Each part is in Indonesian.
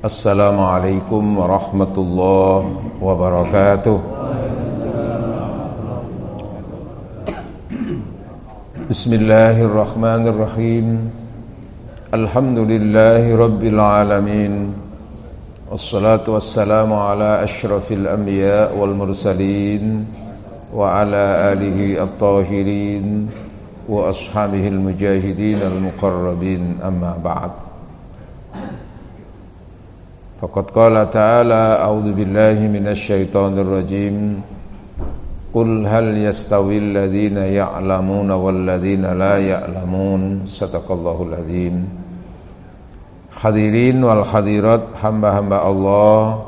Assalamualaikum warahmatullahi wabarakatuh. Bismillahirrahmanirrahim. Alhamdulillahi rabbil alamin. Wassalatu wassalamu ala asyrafil anbiya wal mursalin wa ala alihi at-tahirin wa ashabihil mujahidin al-muqarrabin, amma ba'd. Faqad qala ta'ala a'udzu billahi minasy syaithanir rajim. Qul hal yastawil ladzina ya'lamuna wal ladzina la ya'lamun. Shadaqallahul azim. Hadirin wal hadirat, hamba-hamba Allah,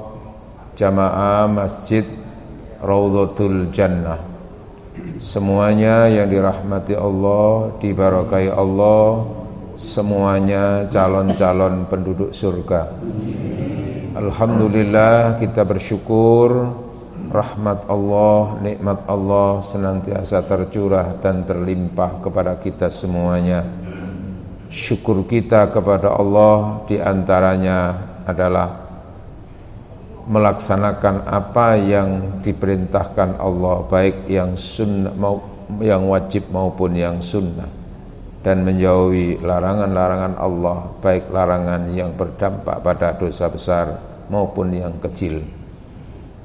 jamaah Masjid Raudhatul Jannah, semuanya yang dirahmati Allah, diberkahi Allah, semuanya calon-calon penduduk surga. Alhamdulillah, kita bersyukur rahmat Allah, nikmat Allah senantiasa tercurah dan terlimpah kepada kita semuanya. Syukur kita kepada Allah diantaranya adalah melaksanakan apa yang diperintahkan Allah, baik yang sunnah, yang wajib maupun yang sunnah, dan menjauhi larangan-larangan Allah, baik larangan yang berdampak pada dosa besar maupun yang kecil.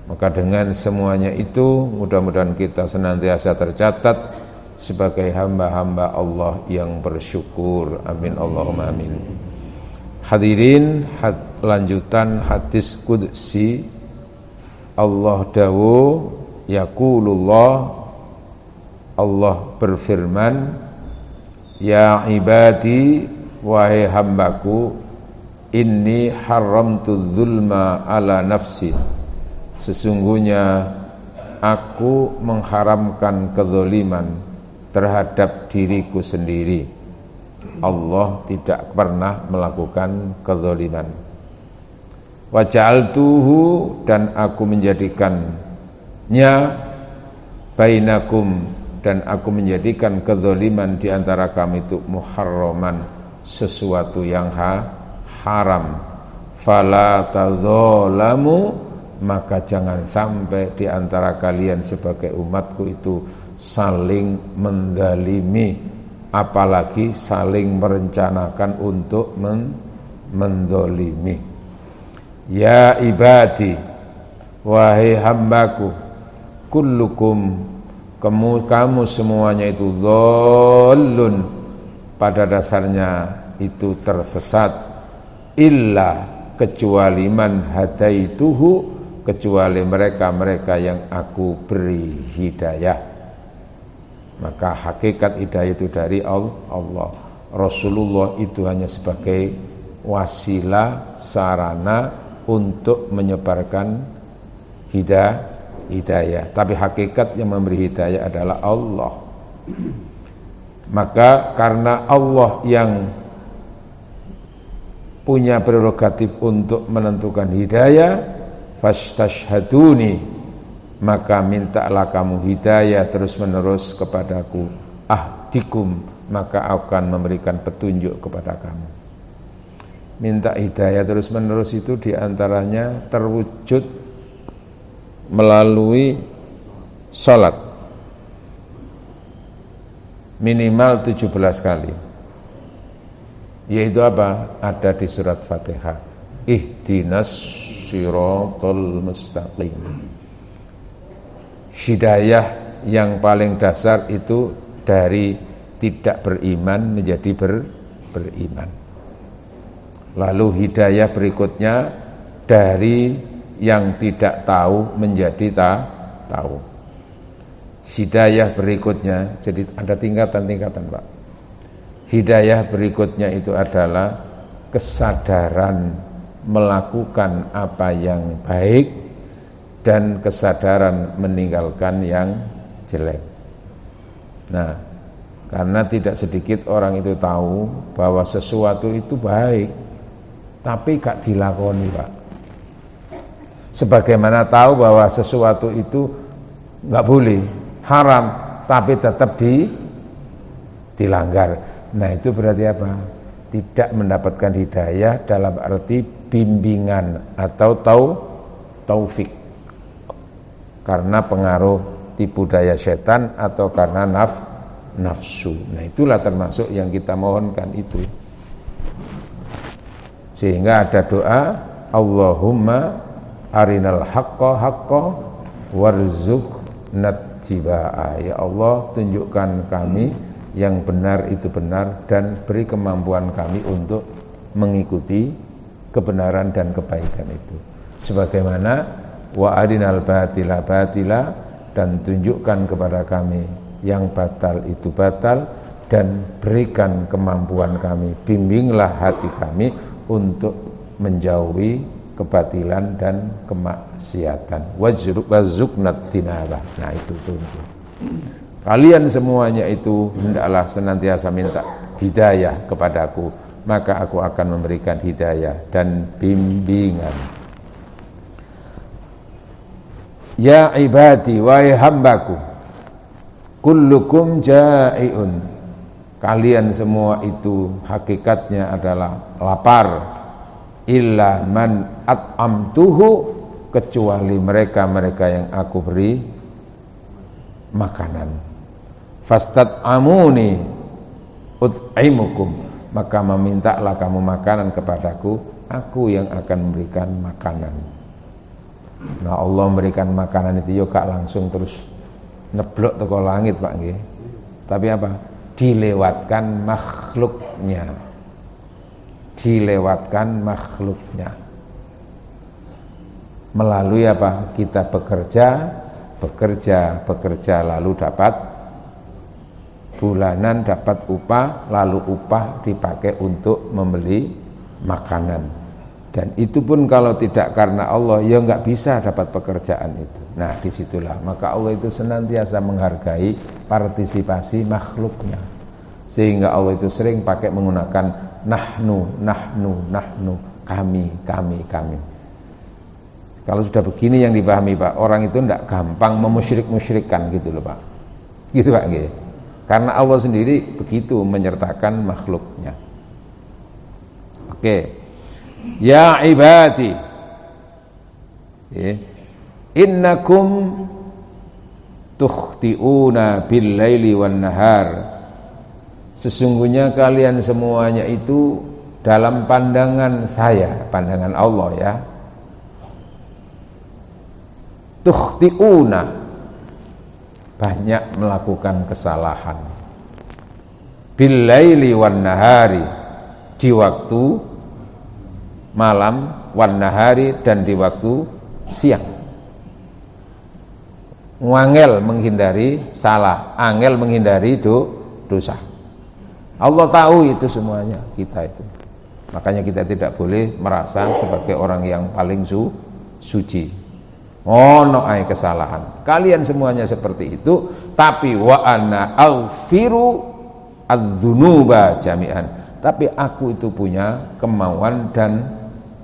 Maka dengan semuanya itu, mudah-mudahan kita senantiasa tercatat sebagai hamba-hamba Allah yang bersyukur. Amin Allahumma amin. Hadirin, lanjutan hadis qudsi. Allah dawuh, yaqulullah, Allah berfirman, ya ibadi, wahai hambaku, inni haramtu dzulma ala nafsi, sesungguhnya aku mengharamkan kezaliman terhadap diriku sendiri. Allah tidak pernah melakukan kezaliman. Wa ja'altuhu, dan aku menjadikannya, bainakum, dan aku menjadikan kezaliman di antara kami itu muharraman, sesuatu yang haram. Fala tadzalamu, maka jangan sampai di antara kalian sebagai umatku itu saling mendalimi, apalagi saling merencanakan untuk mendolimi. Ya ibadi, wahai hambaku, kullukum, kamu semuanya itu dhallun, pada dasarnya itu tersesat, illa, kecuali man hadaituhu, kecuali mereka-mereka yang aku beri hidayah. Maka hakikat hidayah itu dari Allah. Rasulullah itu hanya sebagai wasilah, sarana untuk menyebarkan hidayah, tapi hakikat yang memberi hidayah adalah Allah. Maka karena Allah yang punya prerogatif untuk menentukan hidayah, fastashhaduni, maka mintalah kamu hidayah terus menerus kepadaku, ahdikum, maka akan memberikan petunjuk kepada kamu. Minta hidayah terus menerus itu diantaranya terwujud melalui salat minimal 17 kali, yaitu apa? Ada di surat Fatihah, ihdinas siratal mustaqim. Hidayah yang paling dasar itu dari tidak beriman menjadi beriman. Lalu hidayah berikutnya dari yang tidak tahu menjadi tahu. Hidayah berikutnya, jadi ada tingkatan-tingkatan, Pak. Hidayah berikutnya itu adalah kesadaran melakukan apa yang baik dan kesadaran meninggalkan yang jelek. Nah, karena tidak sedikit orang itu tahu bahwa sesuatu itu baik, tapi gak dilakoni, Pak. Sebagaimana tahu bahwa sesuatu itu gak boleh, haram, tapi tetap dilanggar. Nah, itu berarti apa? Tidak mendapatkan hidayah dalam arti bimbingan atau taufik, karena pengaruh tipu daya setan atau karena nafsu. Nah, itulah termasuk yang kita mohonkan itu. Sehingga ada doa, Allahumma arinal haqqa haqqa warzuqna tibaa. Ya Allah, tunjukkan kami yang benar itu benar dan beri kemampuan kami untuk mengikuti kebenaran dan kebaikan itu. Sebagaimana wa arinal batila batila, dan tunjukkan kepada kami yang batal itu batal, dan berikan kemampuan kami, bimbinglah hati kami untuk menjauhi kebatilan dan kemaksiatan. Warzuqnat tinabah. Nah, itu. Kalian semuanya itu hendaklah senantiasa minta hidayah kepadaku, maka aku akan memberikan hidayah dan bimbingan. Ya ibadi, wahai hambaku, kullukum ja'iun. Kalian semua itu hakikatnya adalah lapar. Illa man at'amtuhu, kecuali mereka-mereka yang aku beri makanan. Fastat'amuni ut'imukum, maka memintalah kamu makanan kepadaku, aku yang akan memberikan makanan. Nah, Allah memberikan makanan itu yo gak langsung terus neblok teko langit, Pak nggih. Tapi apa? Dilewatkan makhluknya. Dilewatkan makhluknya. Melalui apa? Kita bekerja lalu dapat bulanan, dapat upah, lalu upah dipakai untuk membeli makanan. Dan itu pun kalau tidak karena Allah, ya nggak bisa dapat pekerjaan itu. Nah, disitulah maka Allah itu senantiasa menghargai partisipasi makhluknya, sehingga Allah itu sering pakai menggunakan nahnu, kami. Kalau sudah begini yang dipahami, Pak, orang itu tidak gampang memusyrik-musyrikkan gitu loh, Pak. Gitu, Pak, gitu. Karena Allah sendiri begitu menyertakan makhluknya. Oke. Ya ibadi, innakum tukhti'una bil laili wan nahar. Sesungguhnya kalian semuanya itu dalam pandangan saya, pandangan Allah ya. Tukhti'una, banyak melakukan kesalahan. Bil laili wan nahari, di waktu malam, wan nahari, dan di waktu siang. Wangel menghindari salah, angel menghindari dosa. Allah tahu itu semuanya, kita itu. Makanya kita tidak boleh merasa sebagai orang yang paling suci. Ono ay kesalahan. Kalian semuanya seperti itu, tapi wa ana aghfiru adz-dzunuba jami'an. Tapi aku itu punya kemauan dan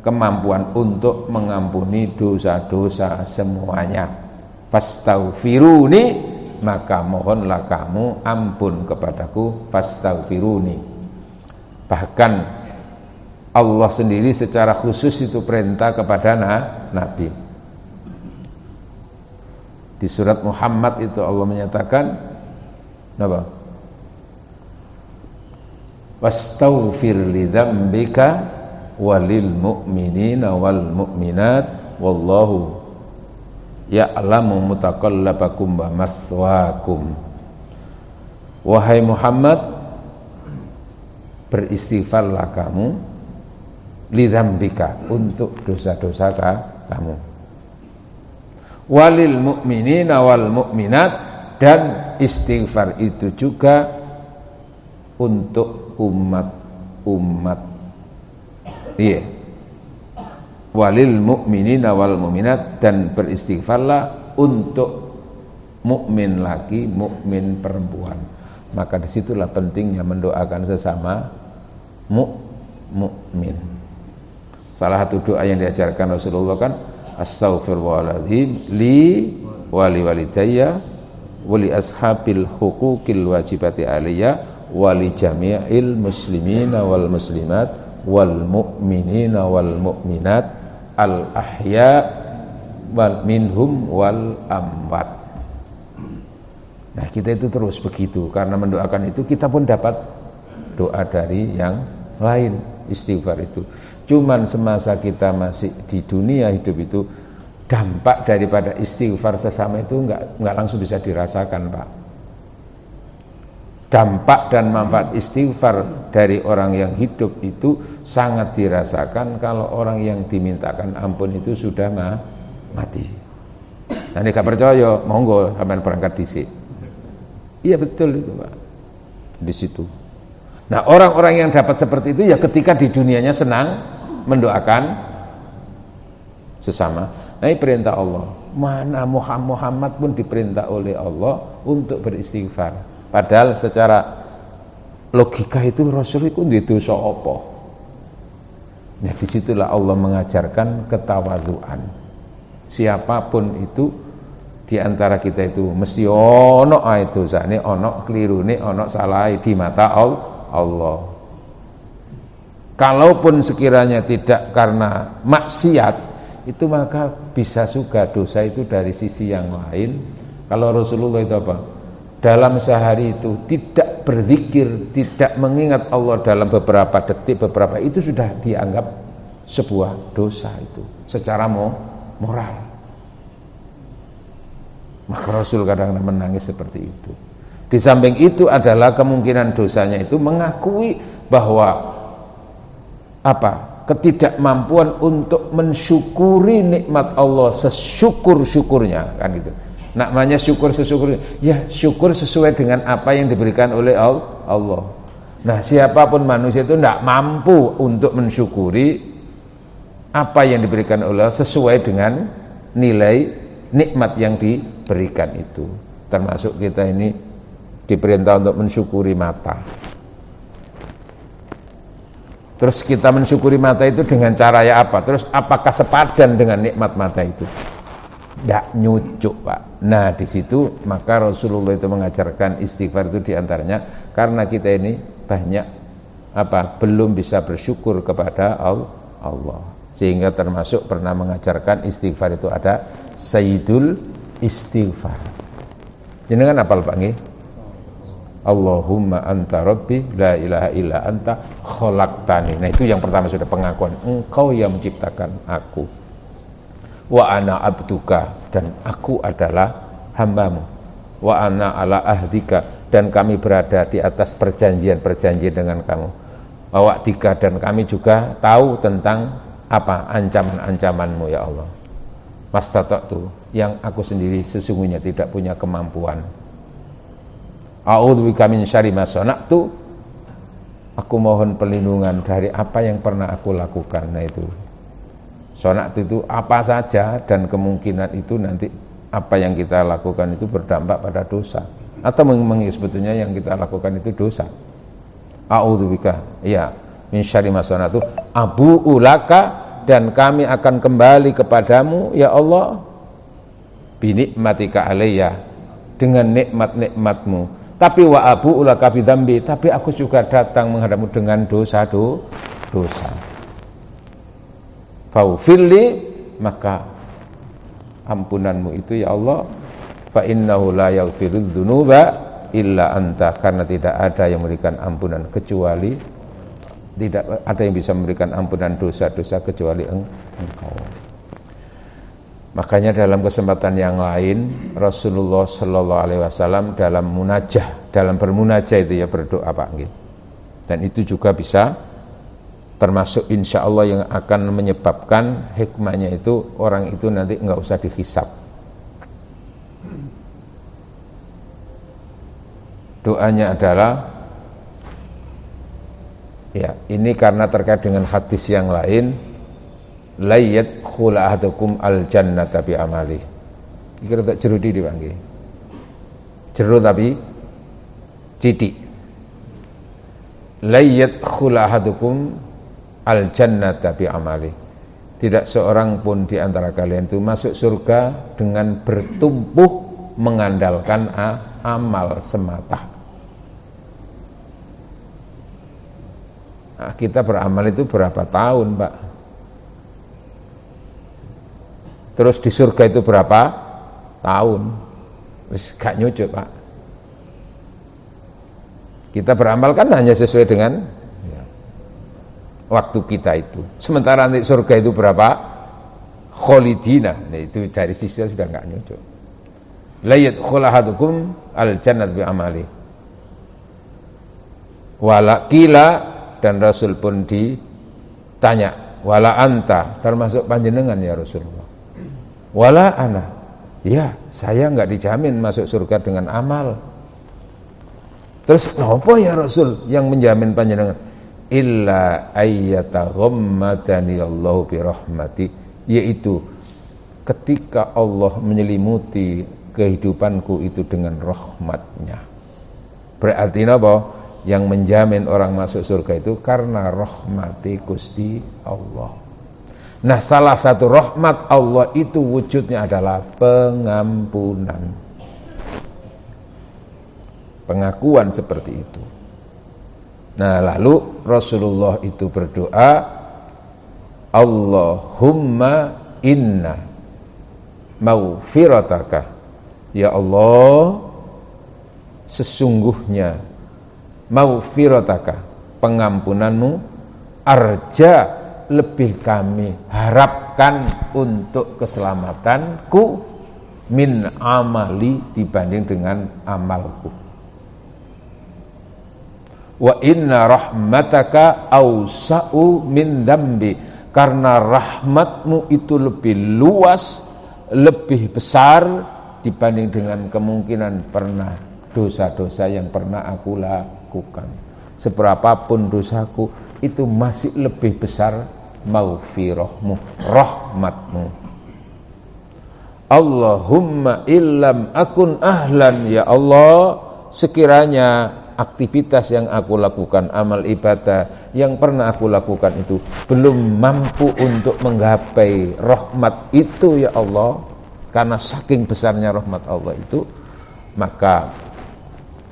kemampuan untuk mengampuni dosa-dosa semuanya. Fastaghfiruni, maka mohonlah kamu ampun kepadaku. Fastaghfiruni. Bahkan Allah sendiri secara khusus itu perintah kepada Nabi. Di surat Muhammad itu Allah menyatakan apa? Wastaghfir li dzambika walil mu'minina wal mu'minat wallahu ya'lamu mutaqallabakum wa mathwaakum. Wahai Muhammad, beristighfarlah kamu li dzambika, untuk dosa-dosa kamu, walil mu'minina wal mu'minat, dan istighfar itu juga untuk umat-umat. Iya. Walil mu'minina wal mu'minat, dan beristighfarlah untuk mukmin laki, mukmin perempuan. Maka disitulah pentingnya mendoakan sesama mukmin. Salah satu doa yang diajarkan Rasulullah kan, astaghfirullahaladzim li wali walidayya wali ashabil huquqil wajibati aliyya wali jami'il muslimina wal muslimat wal mu'minina wal mu'minat al ahya wal minhum wal amwat. Nah, kita itu terus begitu, karena mendoakan itu kita pun dapat doa dari yang lain, istighfar itu. Cuman semasa kita masih di dunia hidup itu, dampak daripada istighfar sesama itu enggak langsung bisa dirasakan, Pak. Dampak dan manfaat istighfar dari orang yang hidup itu sangat dirasakan kalau orang yang dimintakan ampun itu sudah mati. Nah, ini gak percaya, monggo sampean berangkat dhisik. Iya betul itu, Pak. Di situ. Nah, orang-orang yang dapat seperti itu ya ketika di dunianya senang mendoakan sesama. Nah, ini perintah Allah. Mana Muhammad pun diperintah oleh Allah untuk beristighfar. Padahal secara logika itu Rasul itu di dosa apa? Nah, disitulah Allah mengajarkan ketawadhuan. Siapapun itu di antara kita itu mesti ono ae dosane, ono kelirune, ono salahe di mata Allah. Kalaupun sekiranya tidak karena maksiat, itu maka bisa juga dosa itu dari sisi yang lain. Kalau Rasulullah itu apa? Dalam sehari itu tidak berzikir, tidak mengingat Allah dalam beberapa detik, beberapa itu sudah dianggap sebuah dosa itu secara moral. Maka Rasul kadang-kadang menangis seperti itu. Di samping itu adalah kemungkinan dosanya itu mengakui bahwa ketidakmampuan untuk mensyukuri nikmat Allah sesyukur-syukurnya, kan gitu. Namanya syukur sesyukur, ya syukur sesuai dengan apa yang diberikan oleh Allah. Nah, siapapun manusia itu tidak mampu untuk mensyukuri apa yang diberikan oleh Allah sesuai dengan nilai nikmat yang diberikan itu. Termasuk kita ini diperintah untuk mensyukuri mata. Terus kita mensyukuri mata itu dengan cara ya apa? Terus apakah sepadan dengan nikmat mata itu? Tidak nyucuk, Pak. Nah, di situ maka Rasulullah itu mengajarkan istighfar itu diantaranya karena kita ini banyak belum bisa bersyukur kepada Allah. Sehingga termasuk pernah mengajarkan istighfar itu ada Sayyidul Istighfar. Jenengan apal Pak nggih? Allahumma anta rabbi la ilaha illa anta khalaqtani. Nah, itu yang pertama sudah pengakuan, engkau yang menciptakan aku. Wa ana abduka, dan aku adalah hambamu. Wa ana ala ahdika, dan kami berada di atas perjanjian-perjanjian dengan kamu. Wa wa'dika, dan kami juga tahu tentang ancaman-ancamanmu ya Allah. Mastata'tu, yang aku sendiri sesungguhnya tidak punya kemampuan. A'udzubika min syarri ma sana'tu, aku mohon perlindungan dari apa yang pernah aku lakukan. Nah, itu sonat itu apa saja, dan kemungkinan itu nanti apa yang kita lakukan itu berdampak pada dosa, atau sebetulnya yang kita lakukan itu dosa. A'udzubika, ya, min syarri ma sana'tu abu'u laka, dan kami akan kembali kepadamu ya Allah binikmatika alayya, dengan nikmat-nikmatmu. Tapi wa abu'u laka bidzambi, tapi aku juga datang menghadapmu dengan dosa. Faufirli, maka ampunanmu itu ya Allah, fa innahu la yaghfirudz dzunuba illa anta, karena tidak ada yang memberikan ampunan kecuali, tidak ada yang bisa memberikan ampunan dosa-dosa kecuali engkau. Makanya dalam kesempatan yang lain Rasulullah sallallahu alaihi wasallam dalam munajah, dalam bermunajah itu ya berdoa Pak nggih. Dan itu juga bisa termasuk insya Allah yang akan menyebabkan hikmahnya itu orang itu nanti enggak usah dihisab. Doanya adalah, ya ini karena terkait dengan hadis yang lain, la yadkhul ahadukum al jannata bi amali. Iki rada jero di dipanggih. Jero tapi titik. La yadkhul ahadukum al jannata bi amali. Tidak seorang pun di antara kalian itu masuk surga dengan bertumbuh mengandalkan amal semata. Nah, kita beramal itu berapa tahun, Pak? Terus di surga itu berapa tahun? Wis gak nyucuk, Pak. Kita beramal kan hanya sesuai dengan waktu kita itu. Sementara nanti surga itu berapa? Kholidina. Nah, itu dari sisi sudah enggak nyucuk. La yadkhulu ahadukum al-jannat bi amali. Wala qila, dan Rasul pun ditanya, wala anta, termasuk panjenengan ya Rasulullah. Wala ana. Ya, saya enggak dijamin masuk surga dengan amal. Terus apa ya Rasul yang menjamin panjenengan? Illa ayyataghammadani Allahu bi rahmati, yaitu ketika Allah menyelimuti kehidupanku itu dengan rahmatnya. Berarti apa? Yang menjamin orang masuk surga itu karena rahmati Gusti Allah. Nah, salah satu rahmat Allah itu wujudnya adalah pengampunan. Pengakuan seperti itu. Nah, lalu Rasulullah itu berdoa, Allahumma inna maghfirataka, ya Allah, sesungguhnya maghfirataka, pengampunanmu, arja, lebih kami harapkan untuk keselamatanku, min amali, dibanding dengan amalku. Wa inna rahmataka awsa'u min dambi, karena rahmatmu itu lebih luas, lebih besar dibanding dengan kemungkinan pernah dosa-dosa yang pernah aku lakukan. Seberapapun dosaku itu masih lebih besar maghfirahmu, rahmatmu. Allahumma illam akun ahlan, ya Allah, sekiranya aktivitas yang aku lakukan, amal ibadah yang pernah aku lakukan itu belum mampu untuk menggapai rahmat itu, ya Allah, karena saking besarnya rahmat Allah itu, maka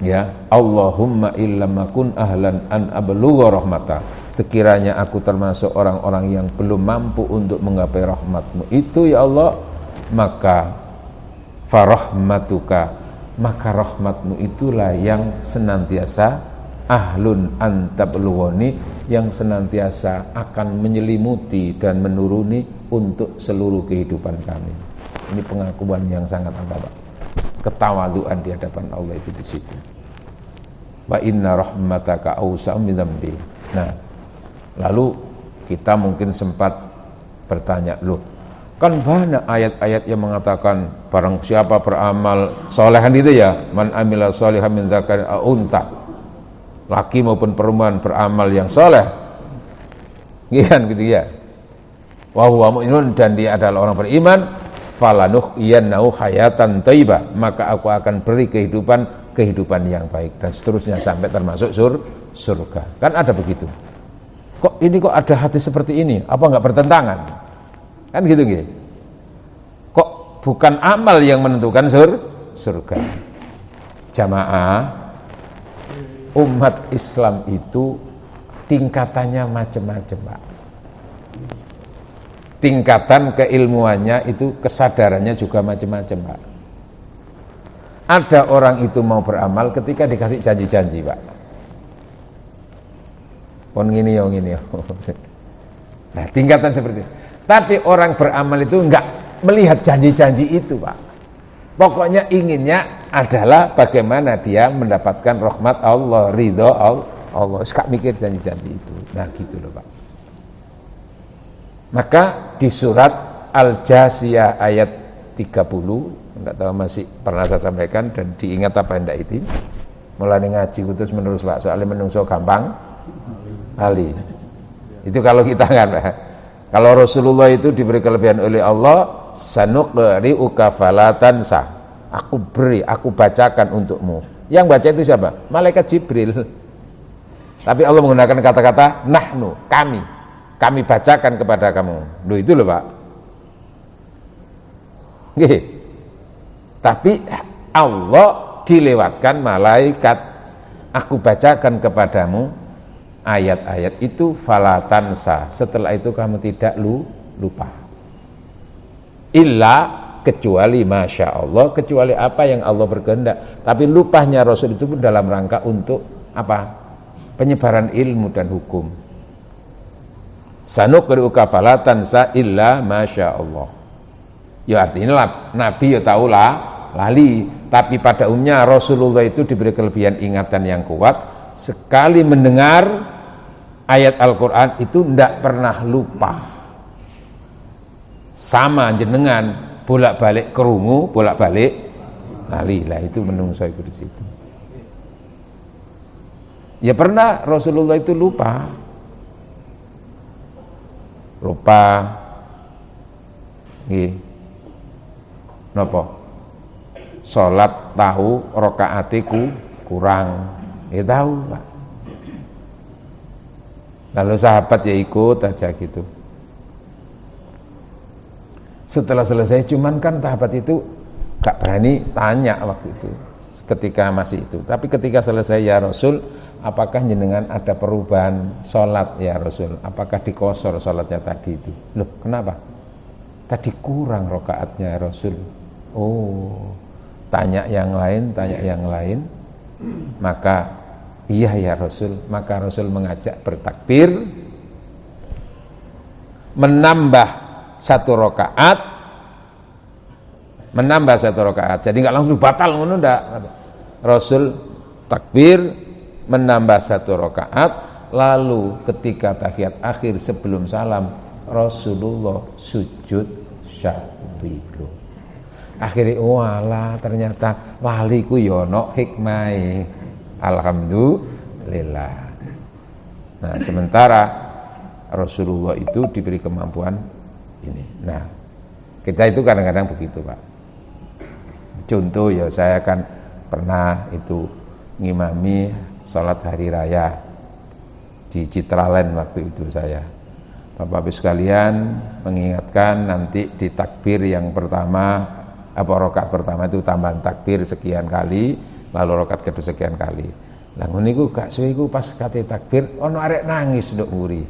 ya Allahumma illam akun ahlan an ablugha rahmata, sekiranya aku termasuk orang-orang yang belum mampu untuk menggapai rahmatmu itu, ya Allah, maka farahmatuka, maka rahmatmu itulah yang senantiasa ahlun antablughani, yang senantiasa akan menyelimuti dan menuruni untuk seluruh kehidupan kami. Ini pengakuan yang sangat apa, Pak? Ketawaduan di hadapan Allah itu di situ. Wa inna rahmataka awsa'u min dzambi. Nah, lalu kita mungkin sempat bertanya, loh, kan banyak ayat-ayat yang mengatakan barang siapa beramal solehan itu, ya, man amila solehan min dzakarin aw untha, laki maupun perempuan beramal yang soleh, gitu ya, wa huwa mu'minun, dan dia adalah orang beriman, falanuhyiyannahu hayatan thayyibah, maka aku akan beri kehidupan yang baik, dan seterusnya sampai termasuk surga. Kan ada begitu. Kok ada hati seperti ini? Apa enggak bertentangan? Kan gitu. Kok bukan amal yang menentukan surga? Jamaah, umat Islam itu tingkatannya macam-macam, Pak. Tingkatan keilmuannya itu, kesadarannya juga macam-macam, Pak. Ada orang itu mau beramal ketika dikasih janji-janji, Pak. Pon ngini yo. Nah, tingkatan seperti itu. Tapi orang beramal itu enggak melihat janji-janji itu, Pak. Pokoknya inginnya adalah bagaimana dia mendapatkan rahmat Allah, ridho Allah. Enggak mikir janji-janji itu. Nah, gitu loh, Pak. Maka di surat Al-Jasiyah ayat 30, enggak tahu masih pernah saya sampaikan dan diingat apa enggak itu. Mulai ngaji terus menerus, Pak. Soalnya menungso gampang Ali. Itu kalau kita kan, Pak. Kalau Rasulullah itu diberi kelebihan oleh Allah, sanuqri'uka fala tansa. Aku bacakan untukmu. Yang baca itu siapa? Malaikat Jibril. Tapi Allah menggunakan kata-kata nahnu, kami bacakan kepada kamu. Loh, itu loh, Pak. Nggih. Tapi Allah dilewatkan malaikat. Aku bacakan kepadamu ayat-ayat itu falatansa, setelah itu kamu tidak lupa. Illa, kecuali masya Allah, kecuali apa yang Allah berkehendak. Tapi lupanya Rasul itu pun dalam rangka untuk apa? Penyebaran ilmu dan hukum. Sanuqri'uka falatansa illa masya Allah. Ya artinya Nabi ya tahu lali, tapi pada umumnya Rasulullah itu diberi kelebihan ingatan yang kuat. Sekali mendengar ayat Al-Quran itu tidak pernah lupa. Sama jenengan bolak-balik kerungu, bolak-balik lali. Lah itu menungso iku di situ. Ya pernah Rasulullah itu lupa. Nggih. Napa? Salat tahu rakaatiku kurang. Ya tahu Pak. Lalu sahabat ya ikut aja gitu. Setelah selesai, cuman kan sahabat itu gak berani tanya waktu itu, ketika masih itu. Tapi ketika selesai, ya Rasul, apakah jenengan ada perubahan sholat ya Rasul? Apakah dikosor sholatnya tadi itu? Loh kenapa? Tadi kurang rokaatnya ya Rasul. Oh, tanya yang lain. Maka iya ya Rasul, maka Rasul mengajak bertakbir, menambah satu rakaat, jadi nggak langsung batal ngono ndak. Rasul takbir, menambah satu rakaat, lalu ketika tahiyat akhir sebelum salam Rasulullah sujud syahwi. Akhirnya walah ternyata laliku yono hikmai. Alhamdulillah. Nah, sementara Rasulullah itu diberi kemampuan ini. Nah, kita itu kadang-kadang begitu, Pak. Contoh ya, saya kan pernah itu ngimami sholat hari raya di Citraland waktu itu saya. Bapak-Ibu sekalian mengingatkan nanti di takbir yang pertama, rakaat pertama itu tambahan takbir sekian kali. Lalu rakaat kedua sekian kali. Lah ngono niku gak suwe iku pas kate takbir ono arek nangis nduk nguri.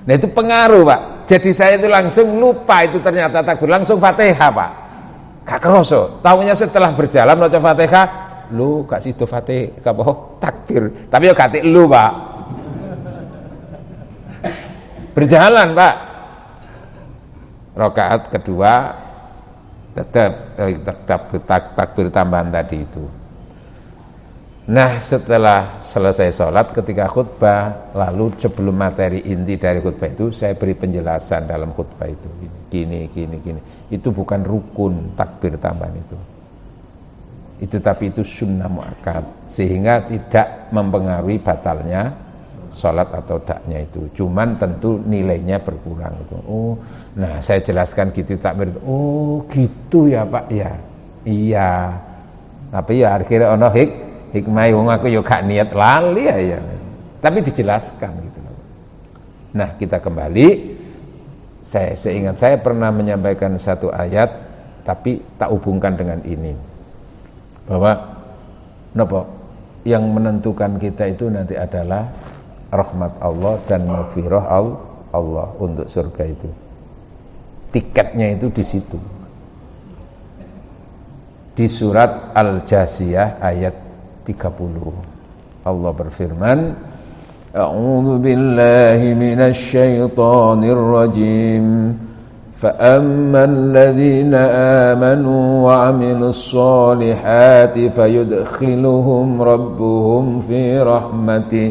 Nah itu pengaruh, Pak. Jadi saya itu langsung lupa itu ternyata takbir, langsung Fatihah, Pak. Gak kerasa. Taunya setelah berjalan maca Fatihah, lu gak sido Fatihah apa takbir. Tapi yo gak lu, Pak. Berjalan, Pak. Rakaat kedua tetap takbir tambahan tadi itu. Nah setelah selesai sholat, ketika khutbah, lalu sebelum materi inti dari khutbah itu saya beri penjelasan dalam khutbah itu gini. Itu bukan rukun takbir tambahan itu tapi itu sunnah muakkad, sehingga tidak mempengaruhi batalnya sholat atau daknya itu, cuman tentu nilainya berkurang itu. Oh, nah saya jelaskan gitu takbir. Oh gitu ya Pak ya, iya. Tapi ya akhirnya ono hikmah wong aku yo gak niat lali ya. Tapi dijelaskan gitu. Nah, kita kembali. Saya ingat saya pernah menyampaikan satu ayat tapi tak hubungkan dengan ini. Bahwa napa yang menentukan kita itu nanti adalah rahmat Allah dan maghfirah Allah untuk surga itu. Tiketnya itu di situ. Di surat Al-Jasiyah ayat 30 Allah berfirman, A'udzu billahi minasy syaithanir rajim. فَأَمَّا الَّذِينَ آمَنُوا وَعَمِلُوا الصَّالِحَاتِ فَيُدْخِلُهُمْ رَبُّهُمْ فِي رَحْمَتِهِ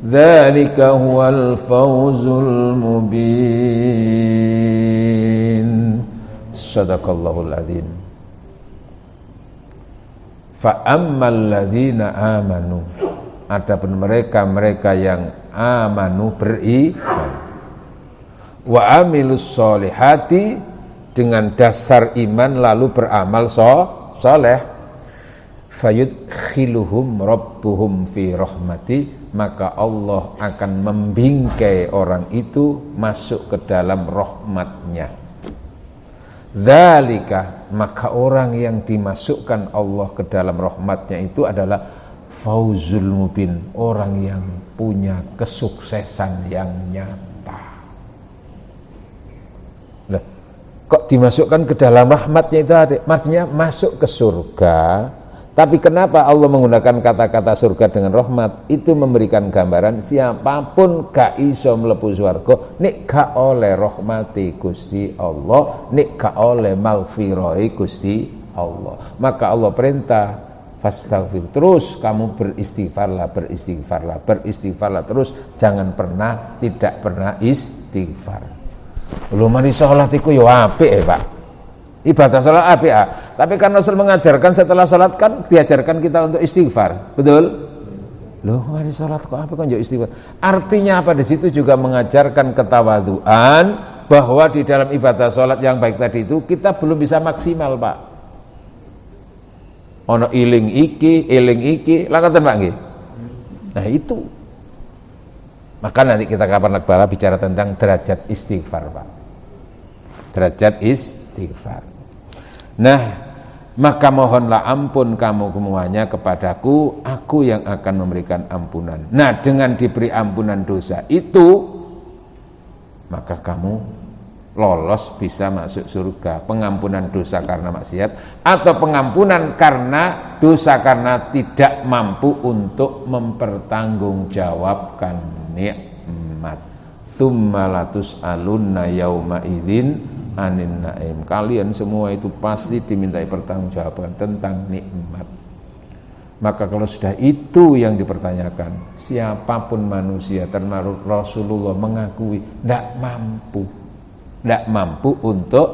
ذَلِكَ هُوَ الْفَوْزُ الْمُبِينُ. Shadaqallahul adzim. Fa'ammal ladzina amanu, adapun mereka yang amanu beriman, wa amilus solihati dengan dasar iman lalu beramal soleh, fayudkhiluhum rabbuhum fi rahmati, maka Allah akan membingkai orang itu masuk ke dalam rahmatnya. Dzalika, maka orang yang dimasukkan Allah ke dalam rahmatnya itu adalah fauzul mubin, orang yang punya kesuksesan yang nyata. Lah, kok dimasukkan ke dalam rahmatnya itu artinya masuk ke surga. Tapi kenapa Allah menggunakan kata-kata surga dengan rahmat? Itu memberikan gambaran siapapun gak iso mlebu swarga nek gak oleh rahmati Gusti Allah, nek gak oleh maghfirahi Gusti Allah. Maka Allah perintah fastaghfir, terus kamu beristighfarlah terus, jangan pernah tidak pernah istighfar. Lho mari salat iku yo apik Pak. Ibadah salat apik tapi kan Rasul mengajarkan setelah salat kan diajarkan kita untuk istighfar. Betul? Loh, mari salat kok apik kok yo istighfar. Artinya apa? Di situ juga mengajarkan ketawaduan bahwa di dalam ibadah salat yang baik tadi itu kita belum bisa maksimal, Pak. Ono iling iki, lah ngoten Pak nggih. Nah, itu. Maka nanti kita kapan-kapan bicara tentang derajat istighfar, Pak. Derajat istighfar. Nah, maka mohonlah ampun kamu semuanya kepadaku, aku yang akan memberikan ampunan. Nah, dengan diberi ampunan dosa itu, maka kamu lolos bisa masuk surga. Pengampunan dosa karena maksiat atau pengampunan karena dosa karena tidak mampu untuk mempertanggungjawabkan nikmat. Tsumma latus'alunna yauma idzin anin naim. Kalian semua itu pasti dimintai pertanggungjawaban tentang nikmat. Maka kalau sudah itu yang dipertanyakan, siapapun manusia termasuk Rasulullah mengakui tidak mampu untuk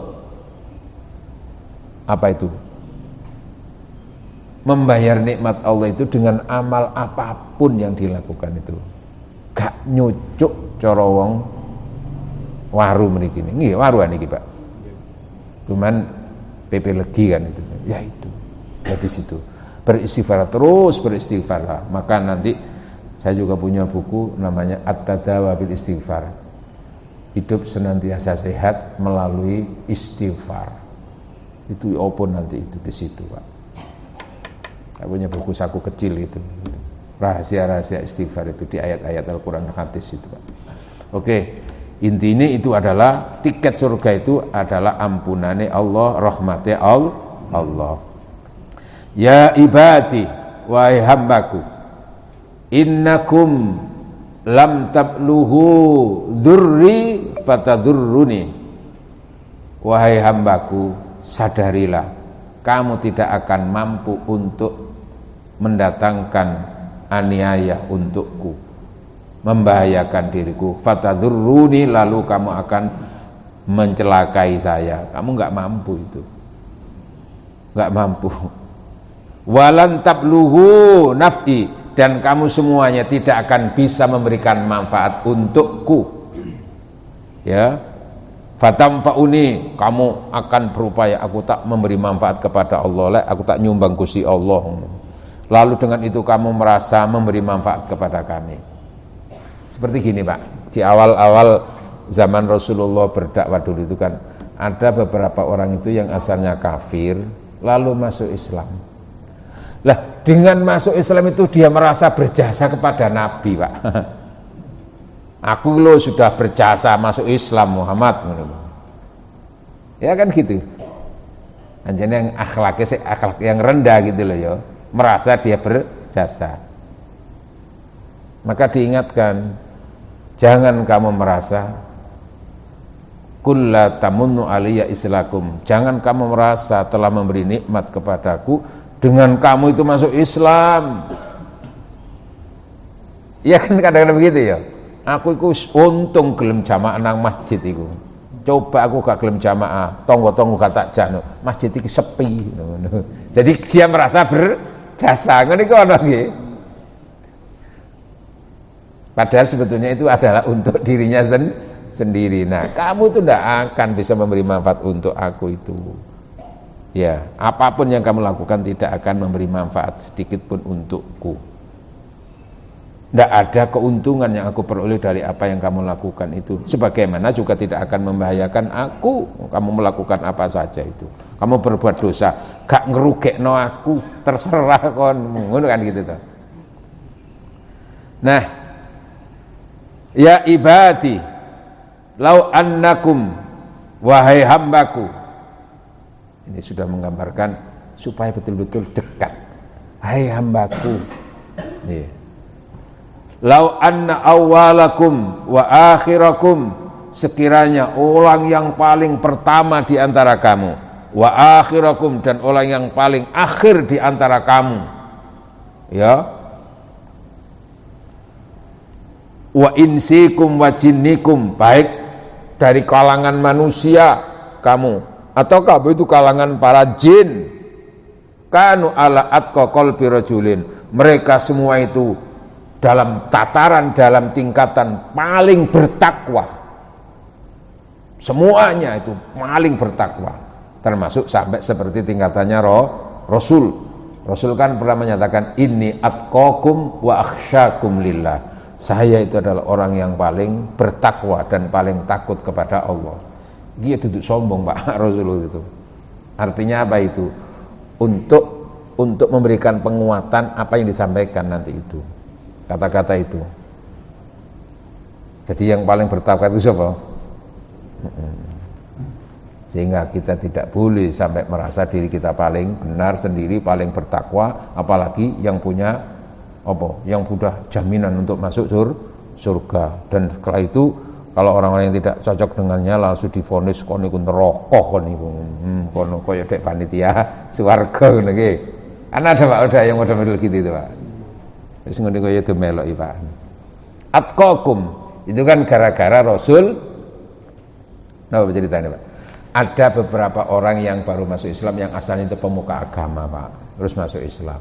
apa itu? Membayar nikmat Allah itu dengan amal apapun yang dilakukan itu. Gak nyucuk cara wong waru mriki niki. Nggih, waruan iki, Pak. Cuman PP legi kan itu. Ya itu. Ya di situ. Beristighfar terus, beristighfarlah. Maka nanti saya juga punya buku namanya At-Tadawa bil Istighfar. Hidup senantiasa sehat melalui istighfar. Itu open nanti itu di situ, Pak. Saya punya buku saku kecil itu. Rahasia-rahasia istighfar itu di ayat-ayat Al-Qur'an hadis itu, Pak. Oke. Intinya itu adalah tiket surga itu adalah ampunane Allah, rahmati Allah. Ya ibadi, wahai hambaku, innakum lam tabluhu dzurri fatadzurruni. Wahai hambaku, sadarilah kamu tidak akan mampu untuk mendatangkan aniaya untukku, membahayakan diriku. Fatadzurruni, lalu kamu akan mencelakai saya. Kamu nggak mampu itu, nggak mampu. Walan tabluhu naf'i, dan kamu semuanya tidak akan bisa memberikan manfaat untukku. Ya, fatamfauni, kamu akan berupaya aku tak memberi manfaat kepada Allah, aku tak nyumbang Gusti Allah. Lalu dengan itu kamu merasa memberi manfaat kepada kami. Seperti gini, Pak, di awal-awal zaman Rasulullah berdakwah dulu itu kan ada beberapa orang itu yang asalnya kafir lalu masuk Islam. Lah, dengan masuk Islam itu dia merasa berjasa kepada Nabi, Pak. Aku lo sudah berjasa masuk Islam Muhammad. Ya kan gitu. Anjane yang akhlaknya akhlak yang rendah gitu loh ya. Merasa dia berjasa. Maka diingatkan, jangan kamu merasa kulla tamunnu alayya islakum. Jangan kamu merasa telah memberi nikmat kepadaku dengan kamu itu masuk Islam. Ya kan kadang-kadang begitu ya. Aku itu untung gelem jamaah nang masjid itu. Coba aku gak gelem jamaah, tonggo-tonggo gak tak jano, masjid iki sepi. Jadi dia merasa berjasa. Ngono iku ana nggih. Padahal sebetulnya itu adalah untuk dirinya sendiri. Nah, kamu itu tidak akan bisa memberi manfaat untuk aku itu. Ya, apapun yang kamu lakukan tidak akan memberi manfaat sedikit pun untukku. Tidak ada keuntungan yang aku peroleh dari apa yang kamu lakukan itu. Sebagaimana juga tidak akan membahayakan aku. Kamu melakukan apa saja itu. Kamu berbuat dosa, gak ngerugekno aku, terserah kon. Ngono kan gitu toh. Nah, ya ibadi, lau annakum, wahai hambaku. Ini sudah menggambarkan supaya betul-betul dekat. Hai hambaku. Nih. Lau anna awwalakum wa akhirakum, sekiranya orang yang paling pertama di antara kamu, wa akhirakum, dan orang yang paling akhir di antara kamu, ya, wa insikum wa jinnikum, baik dari kalangan manusia kamu atau kamu itu kalangan para jin, kanu ala atqa qalbi rajulin, mereka semua itu dalam tataran, dalam tingkatan paling bertakwa, semuanya itu paling bertakwa, termasuk sampai seperti tingkatannya Rasul. Rasul kan pernah menyatakan inni atqakum wa akhsyakum lillah, saya itu adalah orang yang paling bertakwa dan paling takut kepada Allah. Dia duduk sombong Pak Rasul itu. Artinya apa itu? Untuk memberikan penguatan apa yang disampaikan nanti itu, kata-kata itu. Jadi yang paling bertakwa itu siapa? Sehingga kita tidak boleh sampai merasa diri kita paling benar sendiri, paling bertakwa, apalagi yang punya apa? Yang sudah jaminan untuk masuk surga. Dan setelah itu kalau orang-orang yang tidak cocok dengannya langsung divonis kon niku neraka kon niku. Kono koyo dek panitia swarga ngono iki. Kan ada Pak, ada yang model-model gitu itu Pak. Wis ngene koyo demeloki Pak. Atqakum itu kan gara-gara Rasul. Nah, ceritanya Pak. Ada beberapa orang yang baru masuk Islam yang asalnya itu pemuka agama Pak, terus masuk Islam.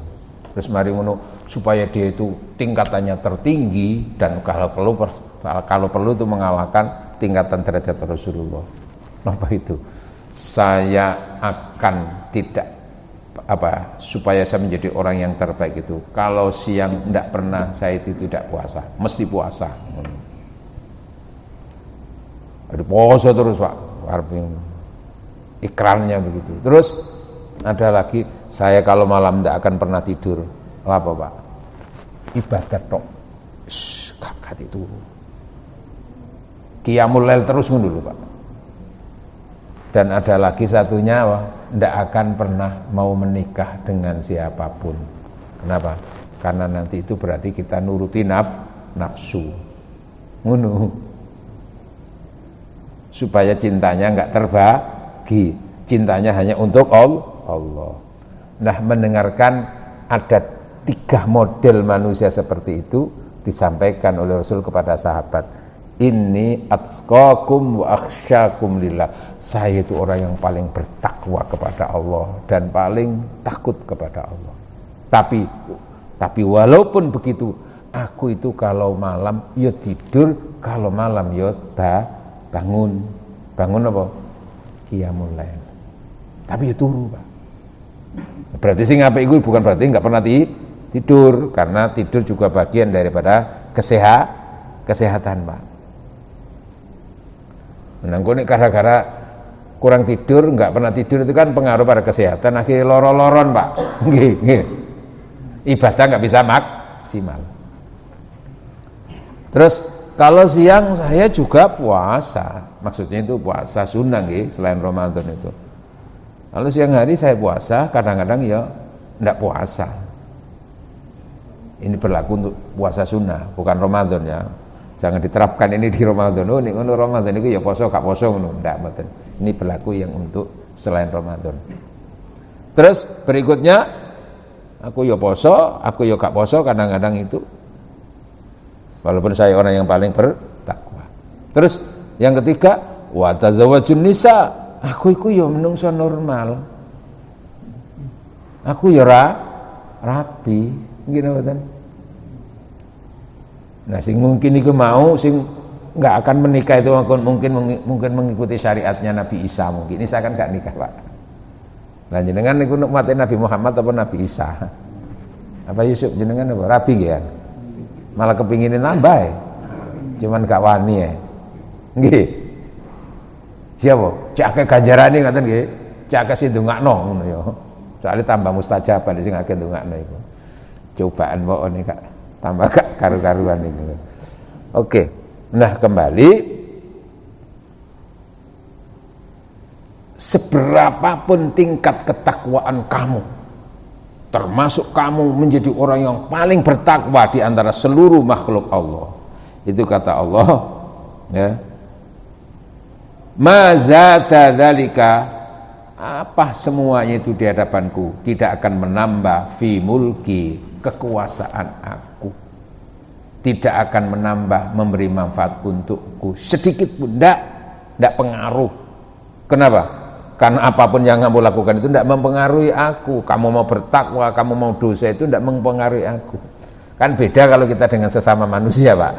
Terus mari ngono supaya dia itu tingkatannya tertinggi dan kalau perlu itu mengalahkan tingkatan derajat Rasulullah. Apa itu? Saya akan tidak supaya saya menjadi orang yang terbaik itu. Kalau siang tidak pernah saya itu tidak puasa, mesti puasa. Ada puasa terus Pak, ikrarnya begitu. Terus ada lagi, saya kalau malam tidak akan pernah tidur. Apa Pak? Ibadat tok. Kakak itu. Qiyamul lail terus dulu Pak. Dan ada lagi satunya, tidak akan pernah mau menikah dengan siapapun. Kenapa? Karena nanti itu berarti kita nuruti nafsu. Ngono. Supaya cintanya enggak terbagi. Cintanya hanya untuk Allah. Nah, mendengarkan ada 3 model manusia seperti itu disampaikan oleh Rasul kepada sahabat. Inni atqakum wa akhsyakum lillah. Saya itu orang yang paling bertakwa kepada Allah dan paling takut kepada Allah. Tapi walaupun begitu, aku itu kalau malam ya tidur, kalau malam ya bangun. Bangun apa? Qiyamul lail. Tapi ya turu Pak. Berarti sing apik iku bukan berarti enggak pernah tidur, karena tidur juga bagian daripada kesehatan Pak. Nangko nek gara-gara kurang tidur, enggak pernah tidur itu kan pengaruh pada kesehatan, akhirnya loro-loron Pak. Nggih. Ibadah enggak bisa maksimal. Terus kalau siang saya juga puasa, maksudnya itu puasa sunnah nggih, selain Ramadan itu. Lalu siang hari saya puasa, kadang-kadang ya enggak puasa. Ini berlaku untuk puasa sunnah, bukan Ramadan ya. Jangan diterapkan ini di Ramadan. Oh, ini ngono Ramadan itu ya poso gak poso ngono, ndak mboten. Ini berlaku yang untuk selain Ramadan. Terus berikutnya aku ya poso, aku ya gak poso kadang-kadang itu. Walaupun saya orang yang paling bertakwa. Terus yang ketiga, wa tazawwajun nisa. Aku iku ya menungso normal. Aku ya rabi, ngene mboten. Nah, sing mungkin iku mau sing enggak akan menikah itu mungkin mengikuti syariatnya Nabi Isa mungkin. Ini saya kan enggak nikah, Pak. Lah jenengan niku umat Nabi Muhammad atau Nabi Isa? Apa Yusuf jenengan apa? Rabi ya? Malah kepinginin nambah. Cuman gak wani ya. Nggih. Siapa? Cak akeh ganjarane ngoten nggih. Cak akeh sing ndongakno ngono ya. Soale tambah mustajab sing akeh ndongakno iku. Cobaan pokokne Kak. tambah gak karu-karuan ini. Oke. Nah, kembali, seberapapun tingkat ketakwaan kamu, termasuk kamu menjadi orang yang paling bertakwa di antara seluruh makhluk Allah. Itu kata Allah, ya. Ma zata dzalika, apa semuanya itu di hadapanku tidak akan menambah fi mulki, kekuasaan aku. Tidak akan menambah memberi manfaat untukku sedikit pun, tidak pengaruh. Kenapa? Karena apapun yang kamu lakukan itu tidak mempengaruhi aku. Kamu mau bertakwa, kamu mau dosa, itu tidak mempengaruhi aku. Kan beda kalau kita dengan sesama manusia, Pak.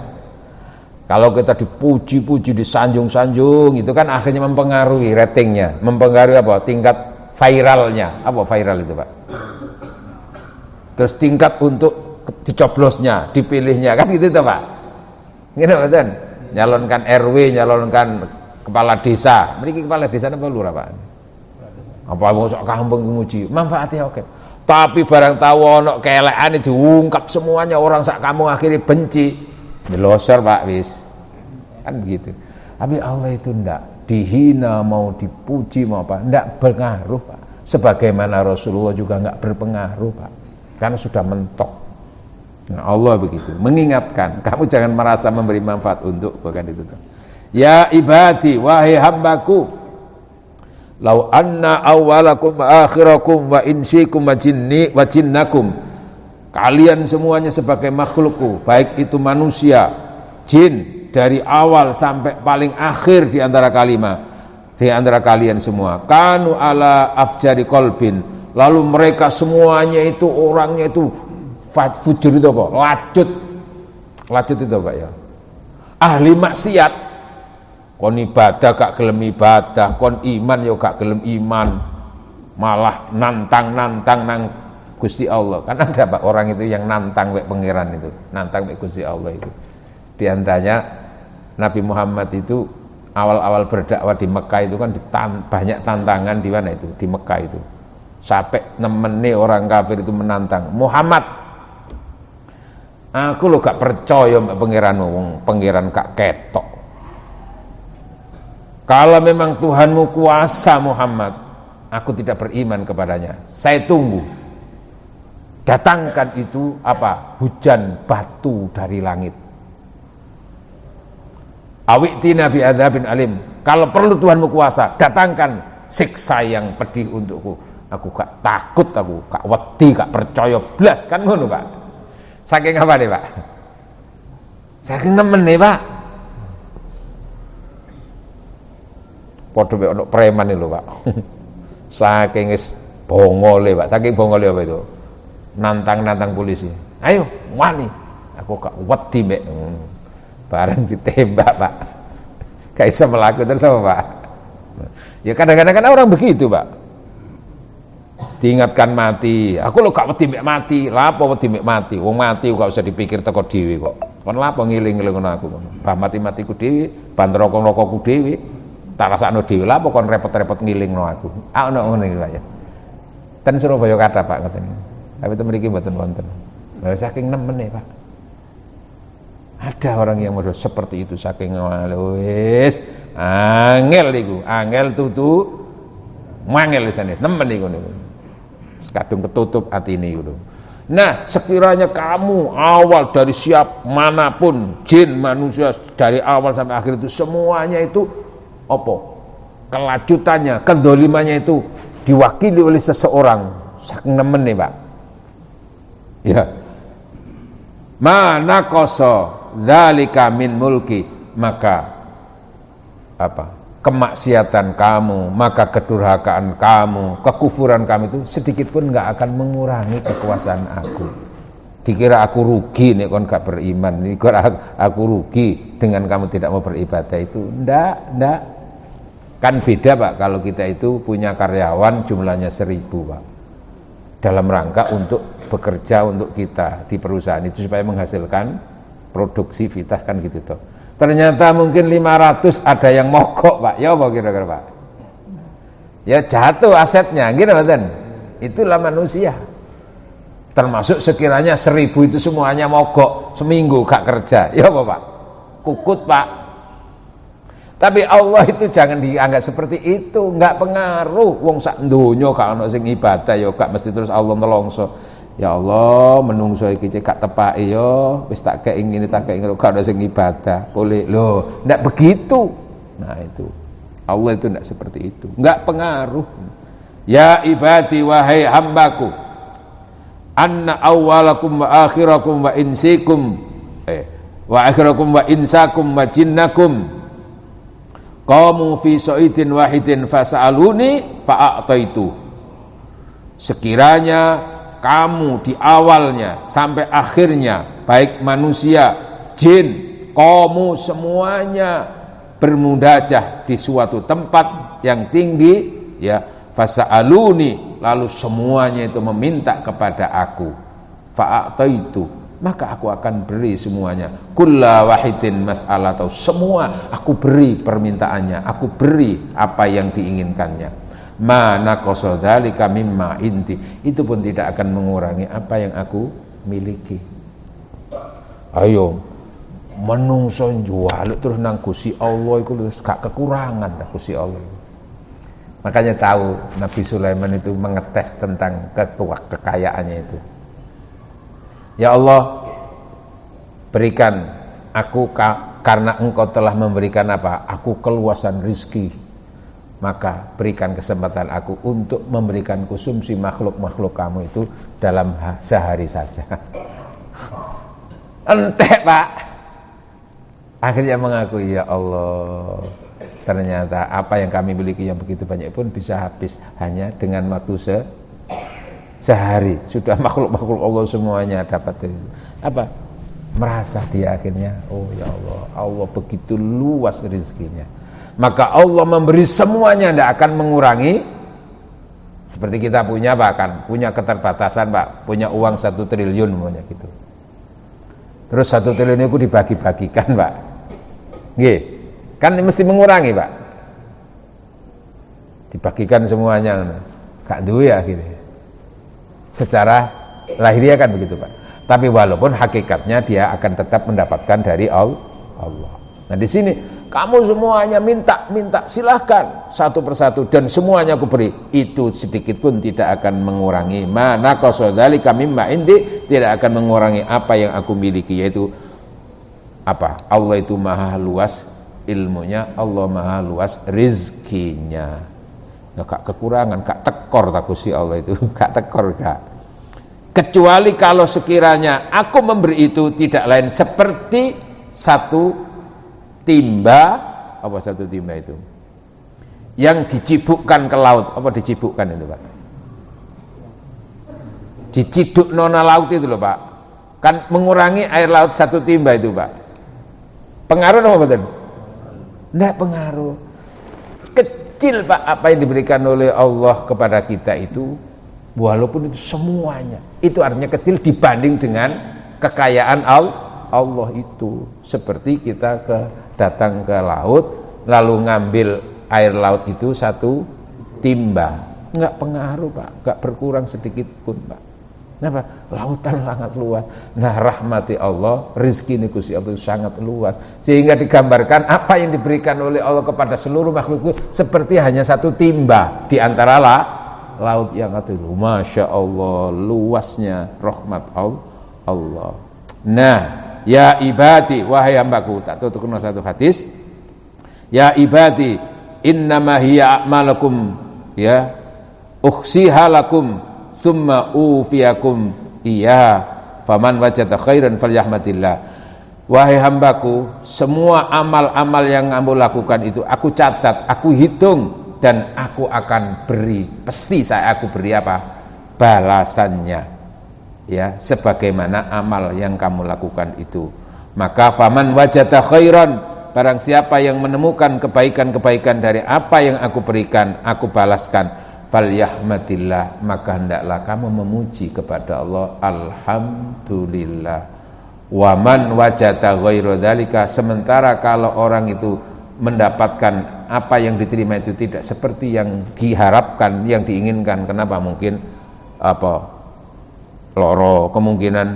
Kalau kita dipuji-puji, disanjung-sanjung, itu kan akhirnya mempengaruhi ratingnya, mempengaruhi apa? Tingkat viralnya. Apa viral itu, Pak? Terus tingkat untuk dicoblosnya, dipilihnya, kan gitu tuh, Pak. Gini, betul. Nyalonkan RW, nyalonkan kepala desa. Mriki kepala desa apa lurah, Pak? Apa mau sok kampung muji, manfaatnya oke. Tapi barang tahu ono keelekan diungkap semuanya, orang sak kampung akhirnya benci. Dilosor, Pak, wis. Kan begitu. Tapi Allah itu ndak dihina, mau dipuji mau apa, ndak berpengaruh, Pak. Sebagaimana Rasulullah juga nggak berpengaruh, Pak. Karena sudah mentok. Nah, Allah begitu mengingatkan, kamu jangan merasa memberi manfaat untuk, bukan itu tuh. Ya ibadi, wahai hambaku, lau anna awwalakum wa akhirakum wa insikum wa jinnakum, kalian semuanya sebagai makhlukku, baik itu manusia, jin, dari awal sampai paling akhir di antara kalian semua, kanu ala afjari qalbin, lalu mereka semuanya itu orangnya itu fujur itu apa? Lacut itu apa ya? Ahli maksiat, kon ibadah gak gelem ibadah, kon iman yo gak gelem iman, malah nantang nang Gusti Allah. Kan ada Pak orang itu yang nantang wek pangeran itu, nantang wek Gusti Allah itu. Di antaranya Nabi Muhammad itu awal-awal berdakwah di Mekah itu kan banyak tantangan di mana itu? Di Mekah itu. Sampai nemeni orang kafir itu menantang, Muhammad, aku lo gak percaya mbak pangeranmu, pangeran gak ketok. Kalau memang Tuhanmu kuasa Muhammad, aku tidak beriman kepadanya. Saya tunggu. Datangkan itu apa? Hujan batu dari langit. Awi'tina bi adzabin alim. Kalau perlu Tuhanmu kuasa, datangkan siksa yang pedih untukku. Aku gak takut, aku gak wedi, gak percaya blas, kan ngono, Pak. Saking apa nih, Pak? Saking nemen nih, Pak. Padha mek ono preman lho, Pak. Saking wis bongole, Pak. Saking bongole apa itu? Nantang polisi. Ayo, wani. Aku gak wedi mek. Bareng ditembak, Pak. Gak bisa melakukan terus apa, Pak? Ya kadang-kadang kan orang begitu, Pak. Diingatkan mati, aku lo gak wedi mek mati, lapo wedi mek mati, wong mati gak usah dipikir teko dhewe kok. Kon lapo ngiling-ngiling ngono aku, bah mati-matiku dhewe, ban rokok-rokokku dhewe, tak rasakno dhewe, lapo kon repot-repot ngilingno aku. Ono ngono iki, Pak ya. Ten Surabaya kata, Pak, ngoten. Tapi itu mriki mboten wonten. Lah saking nemene, Pak. Ada orang yang model seperti itu, saking wis angel iku, angel tutu mangel lisane, nemen iku niku. Kadung ketutup hati ini gitu. Nah, sekiranya kamu awal dari siap manapun, jin, manusia, dari awal sampai akhir itu semuanya itu apa? Kelajutannya, kedolimannya itu diwakili oleh seseorang. Saking nemen nih, Pak. Ya. Mana koso dzalika min mulki, maka apa? Kemaksiatan kamu, maka kedurhakaan kamu, kekufuran kamu itu sedikit pun nggak akan mengurangi kekuasaan aku. Dikira aku rugi nih kon gak beriman, dikira aku rugi dengan kamu tidak mau beribadah itu. Ndak. Kan beda, Pak, kalau kita itu punya karyawan jumlahnya 1000, Pak. Dalam rangka untuk bekerja untuk kita di perusahaan itu supaya menghasilkan produktivitas, kan gitu toh. Ternyata mungkin 500 ada yang mogok, Pak. Ya apa kira-kira, Pak? Ya jatuh asetnya, gitu kan? Itulah manusia. Termasuk sekiranya 1000 itu semuanya mogok seminggu gak kerja, ya apa Pak? Kukut Pak. Tapi Allah itu jangan dianggap seperti itu, nggak pengaruh. Wong sak donya gak ono sing ibadah ya gak mesti terus Allah nelongso. Ya Allah, menungso iki gak tepake ya, wis tak kei ngene tak kei ngono gak ono sing ibadah. Boleh lho, ndak begitu. Nah itu. Allah itu ndak seperti itu. Nggak pengaruh. Ya ibadi wahai hambaku, anna awwalakum wa akhirakum wa insikum wa akhirakum wa insakum wa jinnakum qamu fi sa'idin wahidin fasa'aluni fa'ataitu. Sekiranya kamu di awalnya sampai akhirnya, baik manusia, jin, kamu semuanya bermundajah di suatu tempat yang tinggi, ya, fasa'aluni, lalu semuanya itu meminta kepada aku, fa'ataitu, maka aku akan beri semuanya. Kulla wahidin mas'alah, atau semua aku beri permintaannya, aku beri apa yang diinginkannya. Mana qasadzalika mimma inti, itu pun tidak akan mengurangi apa yang aku miliki. Ayo menungso njualuk terus nang Gusti Allah iku terus gak kekurangan ta Gusti Allah. Makanya tahu Nabi Sulaiman itu mengetes tentang kekayaannya itu. Ya Allah, berikan aku karena engkau telah memberikan apa? Aku keluasan rizki. Maka berikan kesempatan aku untuk memberikan konsumsi makhluk-makhluk kamu itu dalam sehari saja. Entek Pak. Akhirnya mengakui, ya Allah, ternyata apa yang kami miliki yang begitu banyak pun bisa habis hanya dengan waktu sehari. Sudah makhluk-makhluk Allah semuanya dapat apa? Merasa dia akhirnya, oh ya Allah, Allah begitu luas rezekinya. Maka Allah memberi semuanya, tidak akan mengurangi. Seperti kita punya bahkan punya keterbatasan Pak, punya uang 1 triliun semuanya gitu. Terus 1 triliun itu dibagi-bagikan Pak. Nggih. Kan mesti mengurangi Pak. Dibagikan semuanya. Gak duwe akhirnya. Secara lahiriah kan begitu Pak. Tapi walaupun hakikatnya dia akan tetap mendapatkan dari Allah. Nah di sini kamu semuanya minta silahkan satu persatu dan semuanya aku beri, itu sedikit pun tidak akan mengurangi mana qasadzalika mimma indi, tidak akan mengurangi apa yang aku miliki, yaitu apa? Allah itu maha luas ilmunya, Allah maha luas rizkinya. Nah, gak kekurangan, gak tekor tak Gusti Allah itu, gak tekor gak. Kecuali kalau sekiranya aku memberi itu tidak lain seperti satu timba, apa satu timba itu yang dicibukkan ke laut, apa dicibukkan itu Pak? Diciduk nona laut itu loh Pak, kan mengurangi air laut satu timba itu Pak. Pengaruh apa betul? Enggak pengaruh, kecil Pak apa yang diberikan oleh Allah kepada kita itu, walaupun itu semuanya, itu artinya kecil dibanding dengan kekayaan Allah itu. Seperti kita datang ke laut lalu ngambil air laut itu satu timba, nggak pengaruh Pak, nggak berkurang sedikit pun Pak. Kenapa? Lautan sangat luas. Nah rahmati Allah, rizki ini Gusti Allah itu sangat luas, sehingga digambarkan apa yang diberikan oleh Allah kepada seluruh makhluk itu seperti hanya satu timba di antara laut yang itu. Masya Allah luasnya rahmat Allah. Nah ya ibadi, wahai hambaku, tak tutup satu hadis. Ya ibadi, innama hiya a'malakum, ya, ukhsiha lakum, thumma ufiyakum iya, faman wajada khairan falyahmadillah. Wahai hambaku, semua amal-amal yang kamu lakukan itu aku catat, aku hitung, dan aku akan beri, pasti aku beri apa? Balasannya, ya, sebagaimana amal yang kamu lakukan itu. Maka faman wajada khairan, barang siapa yang menemukan kebaikan-kebaikan dari apa yang aku berikan, aku balaskan, falyahmadillah, maka hendaklah kamu memuji kepada Allah, alhamdulillah. Waman wajada ghairu dzalika, sementara kalau orang itu mendapatkan apa yang diterima itu tidak seperti yang diharapkan, yang diinginkan. Kenapa? Mungkin apa, loro, kemungkinan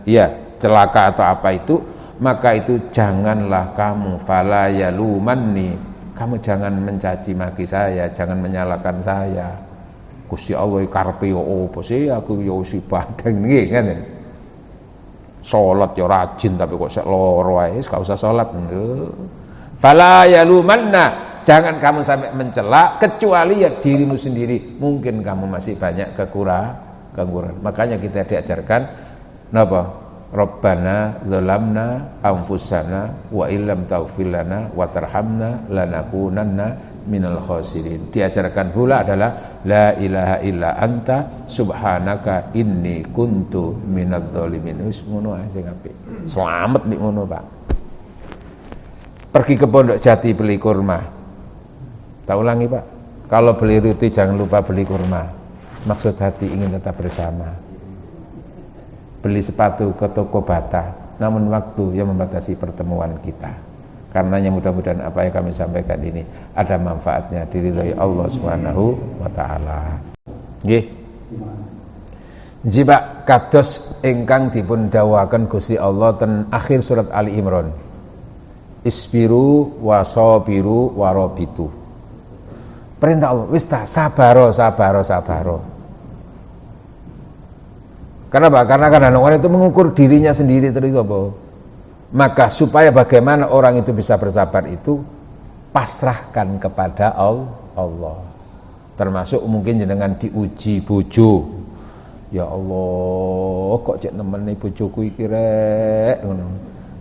ya celaka atau apa itu, maka itu janganlah kamu fala yalumanni, kamu jangan mencaci maki saya, jangan menyalahkan saya. Gusti Allah karepe opo sih aku yo si badeng nggih kan. Salat yo rajin tapi kok sek loro ae, gak usah salat. Fala yalumanna, jangan kamu sampai mencela kecuali ya dirimu sendiri. Mungkin kamu masih banyak kekurangan. Makanya kita diajarkan napa? Rabbana dzalamna anfusana wa illam taghfir lana wa tarhamna lanakunanna minal khasirin. Diajarkan pula adalah la ilaha illa anta subhanaka inni kuntu minadz dzalimin. Wis ngono ae sing apik. Slamet nek ngono, Pak. Pergi ke Pondok Jati beli kurma. Tak ulangi, Pak. Kalau beli roti jangan lupa beli kurma. Maksud hati ingin tetap bersama. Beli sepatu ke toko Bata, namun waktu yang membatasi pertemuan kita. Karenanya mudah-mudahan apa yang kami sampaikan ini ada manfaatnya, diridhoi Allah Subhanahu wa taala. Nggih. Jika kados ingkang dipun dawuhaken Gusti Allah ten akhir surat Ali Imran. Isbiru wa sabiru wa rabitu. Perintah Allah, wis ta sabaro. Kenapa? Karena kadang-kadang orang itu mengukur dirinya sendiri terus apa? Maka supaya bagaimana orang itu bisa bersabar itu pasrahkan kepada Allah. Termasuk mungkin jenengan diuji bojo. Ya Allah, kok cek nemeni bojoku iki rek ngono.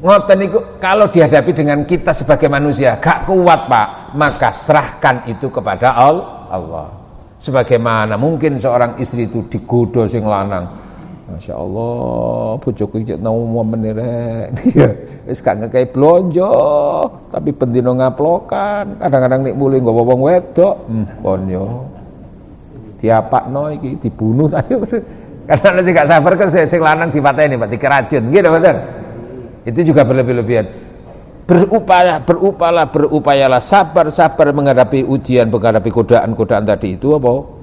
Ngoten niku kalau dihadapi dengan kita sebagai manusia gak kuat, Pak, maka serahkan itu kepada Allah. Sebagaimana mungkin seorang istri itu digoda sing lanang. Masya Allah, bojoku cek nang momen rek. Ya, wis gak ngekei blonjo, tapi bendino ngaplokan. Kadang-kadang nek mulih nggawa wong wedok, kon yo. Diapakno iki dibunuh ta. Karena nek gak sabar kan sing lanang dipateni, Pak, dikeracun. Nggih, betul. Itu juga berlebih-lebihan. Berupayalah sabar menghadapi ujian, menghadapi godaan tadi itu apa?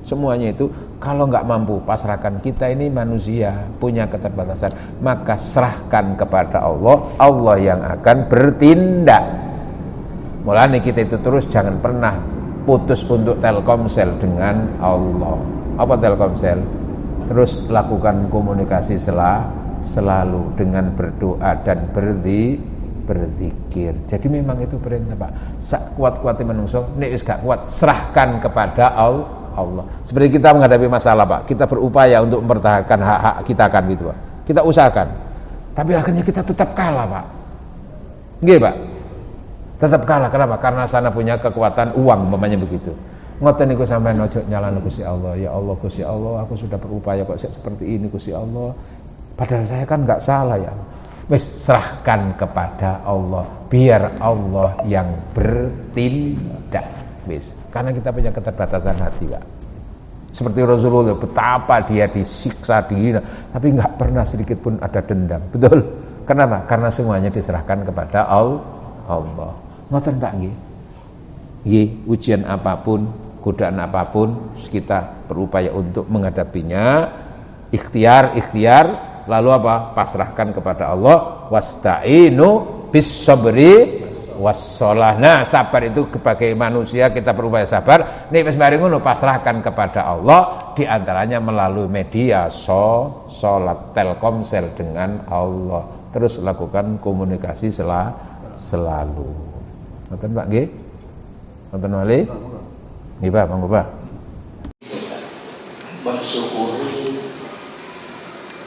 Semuanya itu kalau nggak mampu pasrahkan. Kita ini manusia punya keterbatasan, maka serahkan kepada Allah yang akan bertindak. Mulanya kita itu terus jangan pernah putus untuk Telkomsel dengan Allah. Apa Telkomsel? Terus lakukan komunikasi selalu dengan berdoa dan berzikir. Jadi memang itu perintah, Pak. Sak kuat-kuatnya menungso, nek wis gak kuat serahkan kepada Allah. Seperti kita menghadapi masalah, Pak, kita berupaya untuk mempertahankan hak-hak kita kan gitu, Pak. Kita usahakan. Tapi akhirnya kita tetap kalah, Pak. Nggih, Pak. Tetap kalah. Kenapa? Karena sana punya kekuatan uang, umpamanya begitu. Ngoten niku sampean ojo nyalano Gusti Allah. Ya Allah, Gusti Allah, aku sudah berupaya kok seperti ini, Gusti Allah. Padahal saya kan enggak salah ya. Wis serahkan kepada Allah, biar Allah yang bertindak. Karena kita punya keterbatasan hati, Pak. Seperti Rasulullah, betapa dia disiksa, dihina, tapi nggak pernah sedikit pun ada dendam. Betul? Kenapa? Karena semuanya diserahkan kepada Allah. Ngoten, Pak, nggih. Nggih, ujian apapun, godaan apapun, kita berupaya untuk menghadapinya. Ikhtiar, lalu apa? Pasrahkan kepada Allah. Wasta'inu bis sabri wassalah. Nah, sabar itu sebagai manusia kita berupaya sabar. Nek wis mari ngono pasrahkan kepada Allah, di antaranya melalui media salat Telkomsel dengan Allah. Terus lakukan komunikasi selalu. Ngoten, Pak, nggih? Ngoten wali? Nggih, Pak, monggo, Pak. Mensyukuri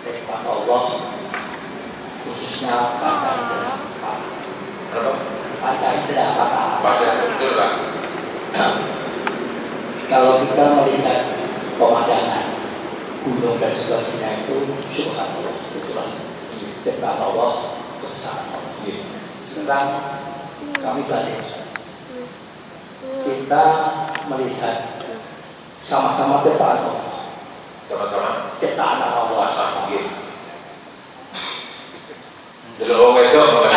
nikmat Allah khususnya pada indera apa? Betul, Pak. Kalau kita melihat pemandangan gunung dan sebagainya itu subhanallah, itulah ciptaan Allah, kebesaran Allah. Sekarang kami balik, kita melihat sama-sama ciptaan Allah. Sama-sama ciptaan Allah. Jadi orang wedok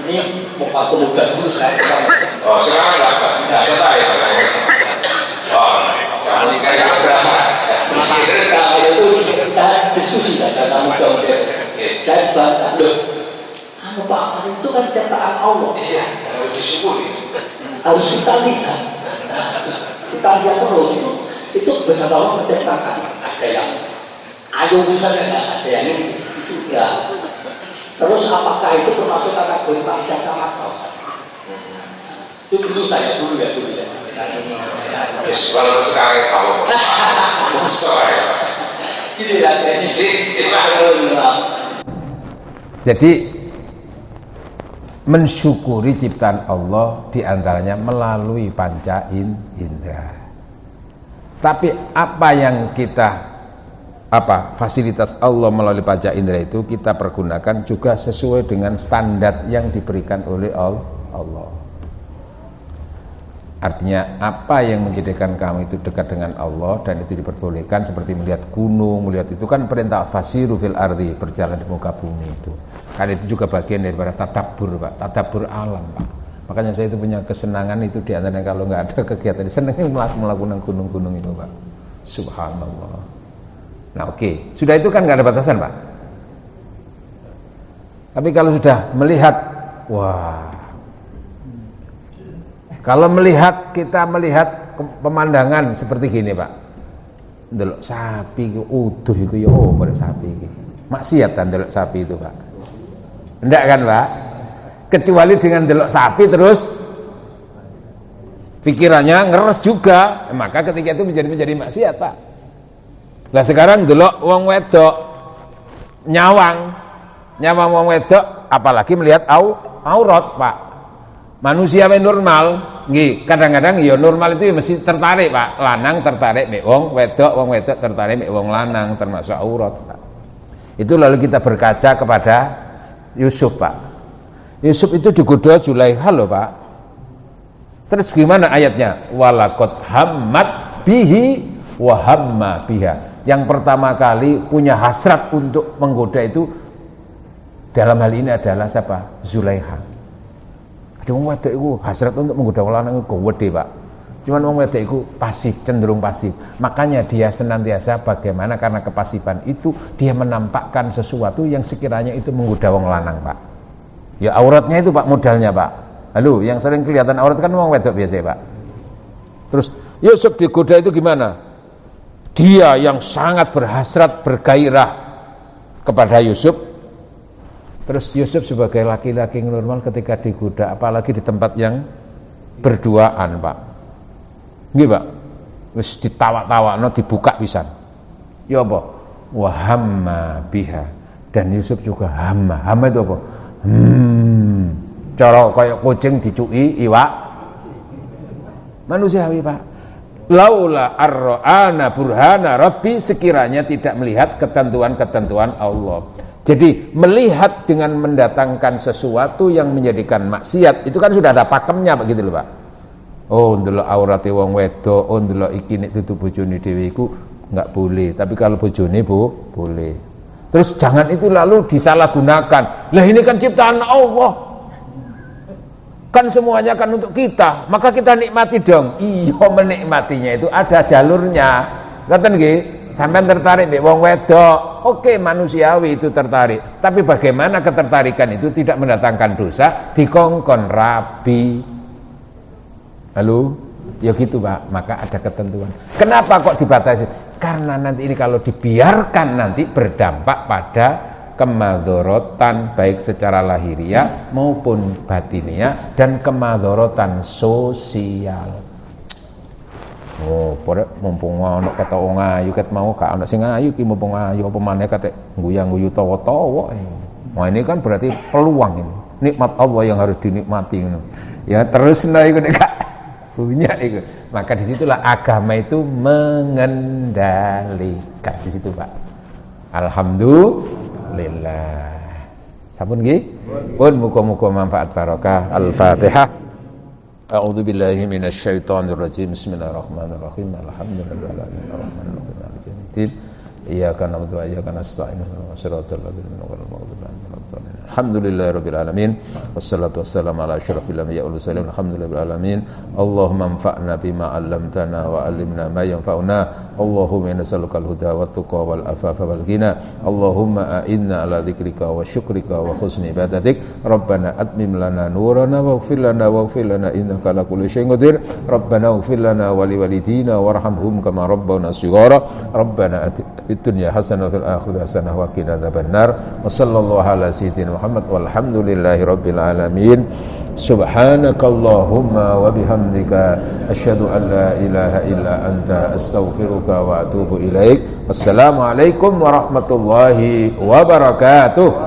ini waktu muda dulu saya. Oh, sekarang enggak apa? Enggak apa ya. Oh, jangan nikah yang berapa. Sekarang itu kita kata muda modern. Saya bantah loh. Anu Pak, itu kan ciptaan Allah. Iya, harus disyukuri. Harus kita lihat. Kita lihat terus itu besar Allah menciptakan. Ada yang ayo misalnya, ada yang ini, itu enggak. Terus apakah itu termasuk kategori maksiat atau itu dulu saya dulu ya. Kalau sekarang tahu. Gitu ya. Jadi mensyukuri ciptaan Allah diantaranya melalui panca indera. Tapi apa yang fasilitas Allah melalui panca indera itu kita pergunakan juga sesuai dengan standar yang diberikan oleh Allah. Artinya apa yang menjadikan kamu itu dekat dengan Allah dan itu diperbolehkan seperti melihat gunung, melihat itu kan perintah fasiru fil ardi, berjalan di muka bumi itu. Kan itu juga bagian daripada tadabbur, Pak, tadabbur alam, Pak. Makanya saya itu punya kesenangan itu di antaranya kalau nggak ada kegiatan, senangnya melakukan gunung-gunung itu, Pak. Subhanallah. Nah, oke. Sudah itu kan nggak ada batasan, Pak. Tapi kalau sudah melihat, wah. Kalau kita melihat pemandangan seperti gini, Pak. Ndelok sapi iku uduh iku ya pada sapi iki. Maksiat kan ndelok sapi itu, Pak. Enggak kan, Pak? Kecuali dengan ndelok sapi terus pikirannya ngeres juga, maka ketika itu menjadi maksiat, Pak. Lah sekarang ndelok wong wedok nyawang wong wedok apalagi melihat aurat, Pak. Manusia normal, nggih, kadang-kadang ya normal itu ya mesti tertarik, Pak. Lanang tertarik mek wong wedok tertarik mek wong lanang, termasuk aurat, Pak. Itu lalu kita berkaca kepada Yusuf, Pak. Yusuf itu digoda Zulaikha loh, Pak. Terus gimana ayatnya? Walaqad hammat bihi wa hamma biha. Yang pertama kali punya hasrat untuk menggoda itu dalam hal ini adalah siapa? Zulaikha. Wong wedok iku hasrat untuk menggoda wong lanang iku gede, Pak. Cuman wong wedok iku pasif, cenderung pasif. Makanya dia senantiasa bagaimana karena kepasifan itu dia menampakkan sesuatu yang sekiranya itu menggoda wong lanang, Pak. Ya auratnya itu, Pak, modalnya, Pak. Halo, yang sering kelihatan aurat kan wong wedok biasa, Pak. Terus Yusuf digoda itu gimana? Dia yang sangat berhasrat, bergairah kepada Yusuf. Terus Yusuf sebagai laki-laki normal ketika digoda, apalagi di tempat yang berduaan, Pak. Nggih, Pak. Wis ditawa-tawakno dibuka pisan. Ya apa? Wa hamma biha. Dan Yusuf juga hamma. Hamma itu apa? Cara kayak kucing dicuki iwak manusiawi, Pak. Laula ar-ra'ana burhana rabbi, sekiranya tidak melihat ketentuan-ketentuan Allah. Jadi melihat dengan mendatangkan sesuatu yang menjadikan maksiat itu kan sudah ada pakemnya, begitu loh, Pak. Oh, ndelok aurate wong wedok, oh ndelok iki nek dudu bojone dhewe iku enggak boleh, tapi kalau bojone boleh. Terus jangan itu lalu disalahgunakan. Lah ini kan ciptaan Allah. Kan semuanya kan untuk kita, maka kita nikmati dong. Iya, menikmatinya itu ada jalurnya. Ngoten nggih? Sampai tertarik mbek wong wedok, oke, manusiawi itu tertarik. Tapi bagaimana ketertarikan itu tidak mendatangkan dosa, dikongkon rabi. Halo? Ya gitu, Pak. Maka ada ketentuan. Kenapa kok dibatasi? Karena nanti ini kalau dibiarkan nanti berdampak pada kemadorotan baik secara lahiriah maupun batiniah dan kemadorotan sosial. Oh, pore mumpung ana kata wong ayu ket mau gak ana sing ayu ki mumpung ayu apa maneh kate nguyang-nguyu tawa-tawa. Wah, ini kan berarti peluang ini. Nikmat Allah yang harus dinikmati ngono. Ya terus nek iku nek gak punya itu. Maka disitulah agama itu mengendalikan di situ, Pak. Alhamdulillah. Sampun nggih? Pun muga-muga manfaat barokah. Al-Fatihah. A'udzu billahi minasyaitonir rajim. Bismillahirrahmanirrahim. Alhamdulillahirabbil alamin. Iyyaka na'budu wa iyyaka nasta'in. Shiratal ladzina an'amta 'alaihim. Alhamdulillahirabbil alamin. Wassalatu wassalamu ala asyrafil anbiya'i wal mursalin. Alhamdulillahirabbil alamin. Allahumma anfa'na bima 'allamtana wa 'allimna ma yanfa'una. Allahumma inna nas'alukal huda wat tuqa wal afafa wal ghina. Allahumma a'inna ala dzikrika wa syukrika wa husni ibadatik. Rabbana atmim lana nurana waghfir lana innaka ala kulli syai'in qadir. Rabbana ighfir lana wa liwalidina warhamhum kama rabbana shighara. Rabbana atina fid dunya hasanah wa fil akhirati hasanah wa qina adzabannar. Wa sallallahu ala sayyidina Muhammad walhamdulillahi rabbil alamin. Subhanakallahumma wa bihamdika asyhadu an la ilaha illa anta astaghfiruka wa atubu ilaik. Wassalamualaikum warahmatullahi wabarakatuh.